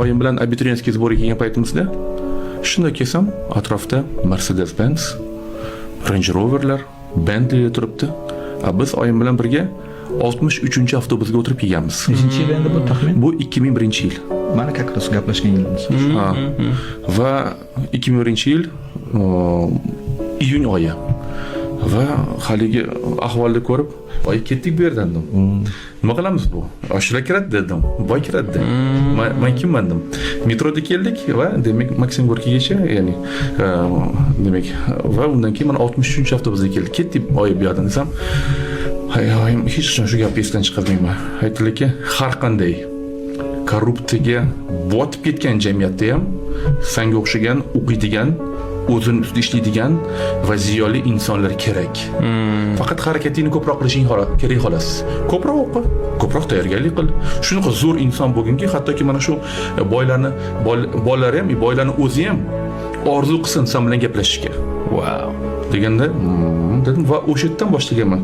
oyim bilan abituriyentskiy sborga kelgan paytimizda shunda kelsam, atrofda Mercedes-Benz, Range Rover'lar, Bentley'lar turibdi. Biz oyim bilan birga 63 avtobusga o'tirib kelganmiz. Nechinchi yil endi bu taxmin? Bu 2001-yil. Mana как раз gaplashgan yilimiz. Va 2001-yil iyun oyi. Va haligi ahvolni ko'rib, "Voy, ketdik bu yerdan" dedim. "Nima qilamiz bu? Oshlar kiradi" dedim. "Voy, kiradi" dedim. Men kimman dedim. Metroda keldik va demak Maksim Gorkiygacha, ya'ni demak va undan keyin mana 63 avtobusga keldik. Ketdik oyi bu yerdan desam, "Hayy, hech qachon shu gapni esdan chiqarmayman." Aytdilarki, har qanday korrupsiyaga botib ketgan jamiyatda ham senga o'xshagan o'qiydigan, o'zini ustida ishlaydigan va ziyoli insonlar kerak. Faqat harakatingni ko'proq qilishing kerak xolos. Ko'proq o'qi, ko'proq tayyorgarlik qil. Shunaqa zo'r inson bo'lginki, hattoki mana shu boylarni bolalari ham, boylarning o'zi ham orzu qilsin sen bilan gaplashishga. Wow. Deganda dedim va o'sha yerdan boshlaganman.